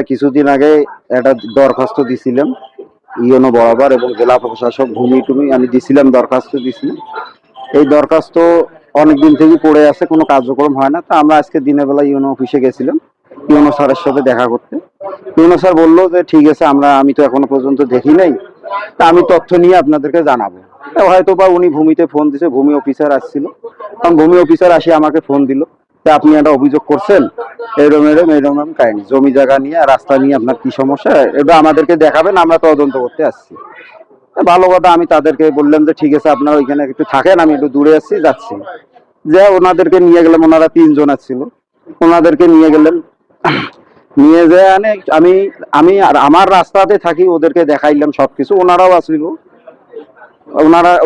কিছুদিন আগে একটা দরখাস্ত দিছিলাম ইউনো বরাবর এবং জেলা প্রশাসক ভূমি টুমি আমি দিছিলাম, দরখাস্ত দিছিলাম। এই দরখাস্ত অনেকদিন থেকে পড়ে আছে, কোনো কার্যক্রম হয় না। তা আমরা আজকে দিনের বেলা ইউনো অফিসে গেছিলাম ইউনো স্যারের সাথে দেখা করতে। ইউনো স্যার বললো যে ঠিক আছে, আমি তো এখনো পর্যন্ত দেখি নাই, তা আমি তথ্য নিয়ে আপনাদেরকে জানাবো। হয়তো বা উনি ভূমিতে ফোন দিছে, ভূমি অফিসার আসছিল, কারণ ভূমি অফিসার আসি আমাকে ফোন দিল যে আপনি একটা অভিযোগ করছেন এরম এরম এরম এরম কাহিনী, জমি জায়গা নিয়ে রাস্তা নিয়ে আপনার কি সমস্যা, এটা আমাদেরকে দেখাবেন, আমরা তদন্ত করতে আসছি। ভালো কথা, আমি তাদেরকে বললাম যে ঠিক আছে আপনারা ওইখানে একটু থাকেন, আমি একটু দূরে আসছি, যাচ্ছি। যে ওনাদেরকে নিয়ে গেলাম, ওনারা 3 জন আসছিল, ওনাদেরকে নিয়ে গেলেন। নিয়ে যায় আমি আমি আর আমার রাস্তাতে থাকি, ওদেরকে দেখাইলাম সবকিছু, ওনারাও আসছিল।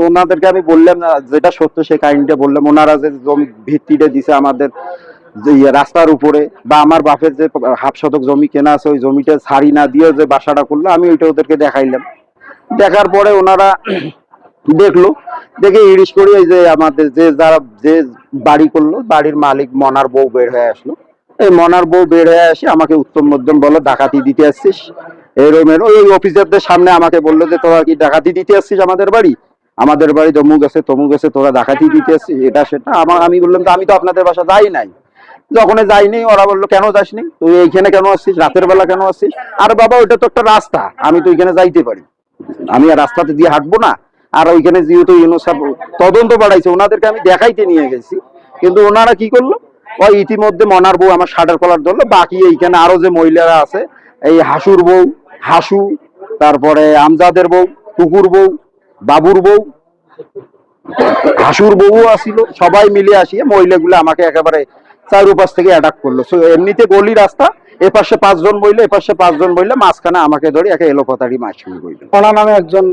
ওনাদেরকে আমি বললাম যেটা সত্য সেই কাহিনীটা বললাম। ওনারা যে জমি ভিত্তিটা দিছে আমাদের যে রাস্তার উপরে, বা আমার বাপের যে 1/2 শতক জমি কেনা আছে ওই জমিটা ছাড়ি না দিয়ে যে বাসাটা করলো, আমি ওইটা ওদেরকে দেখাইলাম। দেখার পরে ওনারা দেখলো, দেখে ইরিশ করি এই যে আমাদের যে বাড়ি করলো, বাড়ির মালিক মনার বউ বের হয়ে আসলো। এই মনার বউ বের হয়ে আসে আমাকে উত্তম মধ্যম বলো ডাকাতি দিতে আসছিস, এরম এরম। ওই অফিসারদের সামনে আমাকে বললো যে তোরা কি ডাকাতি দিতে আসছিস আমাদের বাড়ি, আমাদের বাড়ি তমুক আছে তমুক আছে, তোরা ডাকাতি দিতে আসছিস, এটা সেটা। আমি বললাম তো আমি তো আপনাদের বাসা যাই নাই। যখন যাইনি, ওরা বললো কেন যাসনি, তুই এইখানে কেন আসছিস, রাতের বেলা কেন আসছিস? আর বাবা ওইটা তো একটা রাস্তা, আমি তো ওইখানে যাইতে পারি, আমি আর রাস্তাতে দিয়ে হাঁটবো না? আর ওইখানে যেহেতু ইউনুসাব তদন্ত বাড়াইছে, ওনাদেরকে আমি দেখাইতে নিয়ে গেছি, কিন্তু ওনারা কি করলো, ওই ইতিমধ্যে মনার বউ আমার শার্টের কলার ধরলো। বাকি এইখানে আরো যে মহিলারা আছে, এই হাসুর বউ, হাসু, তারপরে আমজাদের বউ, টুকুর বউ, বাবুর বউ, হাসুর বউ আসিল, সবাই মিলে আসিয়ে মহিলাগুলো আমাকে একেবারে চারুপাশ থেকে অ্যাটাক করলো। এমনিতে গলি রাস্তা, এপাশে 5 জন মহিলা, এপাশে 5 জন মহিলা, মাঝখানে আমাকে ধরে একে এলোপাতাড়ি মার শুরু করলো। ওনার নামে একজন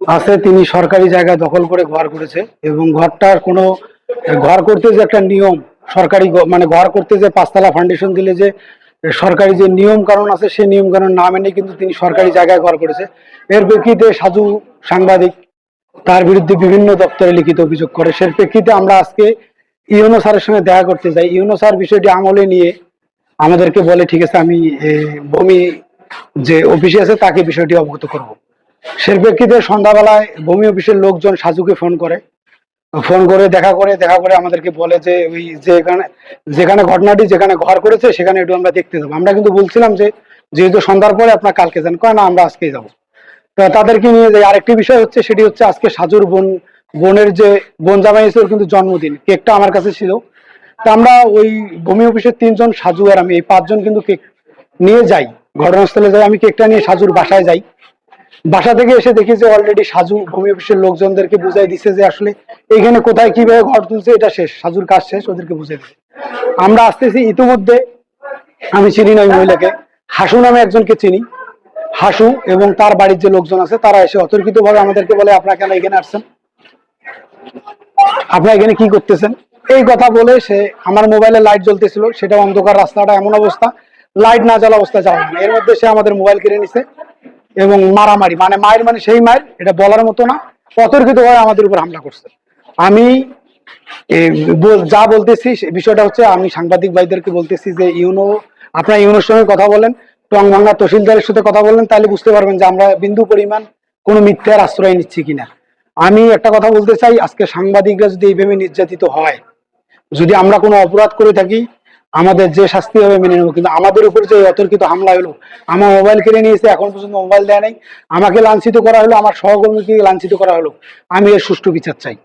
আছে, তিনি সরকারি জায়গা দখল করে ঘর করেছে, এবং ঘরটার কোনো ঘর করতে যে একটা নিয়ম সরকারি মানে ঘর করতে যে 5 তলা ফাউন্ডেশন দিলে যে সরকারি যে নিয়ম কানুন আছে, সেই নিয়ম কানুন না মেনে কিন্তু তিনি সরকারি জায়গায় ঘর করেছে। এর প্রেক্ষিতে সাজু সাংবাদিক তার বিরুদ্ধে বিভিন্ন দপ্তরে লিখিত অভিযোগ করে। সেই প্রেক্ষিতে আমরা আজকে ইউনো স্যারের সঙ্গে দেখা করতে যাই। ইউনো স্যার বিষয়টি আমলে নিয়ে আমাদেরকে বলে ঠিক আছে, আমি ভূমি যে অফিসে আছে তাকে বিষয়টি অবগত করব। সেই প্রেক্ষিতে সন্ধ্যাবেলায় ভূমি অফিসের লোকজন সাজুকে ফোন করে দেখা করে আমাদেরকে বলে যে ওই যেখানে ঘটনাটি যেখানে ঘর করেছে সেখানে একটু আমরা দেখতে যাবো। আমরা কিন্তু বলছিলাম যে যেহেতু সন্ধ্যার পরে আপনার কালকে যান, কয় না আমরা আজকেই যাবো। তো তাদেরকে নিয়ে যাই। আরেকটি বিষয় হচ্ছে, সেটি হচ্ছে আজকে সাজুর বোনের যে বোন জামাই এসে, ওর কিন্তু জন্মদিন, কেকটা আমার কাছে ছিল। তা আমরা ওই ভূমি অফিসের 3 জন, সাজু আর আমি, এই 5 জন কিন্তু কেক নিয়ে যাই, ঘটনাস্থলে যাই। আমি কেকটা নিয়ে সাজুর বাসায় যাই। বাসা থেকে এসে দেখি যে অলরেডি সাজু ভূমি অফিসের লোকজনদেরকে বুঝাই দিচ্ছে যে আসলে এখানে কোথায় কিভাবে ঘর তুলছে, এটা শেষ, সাজুর কাজ শেষ, ওদেরকে বুঝাই দিচ্ছে। আমরা আসতেছি, ইতিমধ্যে আমি চিনি না ওই মহিলাকে, হাসু নামে একজনকে চিনি। হাসু এবং তার বাড়ির যে লোকজন আছে তারা এসে অতর্কিত ভাবে আমাদেরকে বলে আপনারা কেন এখানে আসছেন, আপনারা এখানে কি করতেছেন, এই কথা বলে সে আমার মোবাইলে লাইট জ্বলতেছিল, সেটা অন্ধকার, রাস্তাটা এমন অবস্থা, লাইট না জ্বলা অবস্থা যাওয়া না। এর মধ্যে সে আমাদের মোবাইল কেড়ে নিছে এবং মারামারি, মানে মায়ের মানে সেই মায়ের, এটা বলার মতো না, অতর্কিত ভাবে আমাদের উপর হামলা করছে। আমি যা বলতেছি বিষয়টা হচ্ছে, আমি সাংবাদিক ভাইদেরকে বলতেছি যে আপনারা ইউনোর সঙ্গে কথা বলেন, টংভাঙ্গা তহসিলদারের সাথে কথা বলেন, তাহলে বুঝতে পারবেন যে আমরা বিন্দু পরিমাণ কোনো মিথ্যার আশ্রয় নিচ্ছি কিনা। আমি একটা কথা বলতে চাই, আজকে সাংবাদিকরা যদি এইভাবে নির্যাতিত হয়, যদি আমরা কোনো অপরাধ করে থাকি, আমাদের যে শাস্তি হবে মেনে নেবো, কিন্তু আমাদের উপর যে অতর্কিত হামলা হলো, আমার মোবাইল কেড়ে নিয়েছে, এখন পর্যন্ত মোবাইল দেয় নাই, আমাকে লাঞ্ছিত করা হলো, আমার সহকর্মীকে লাঞ্ছিত করা হলো, আমি এর সুষ্ঠু বিচার চাই।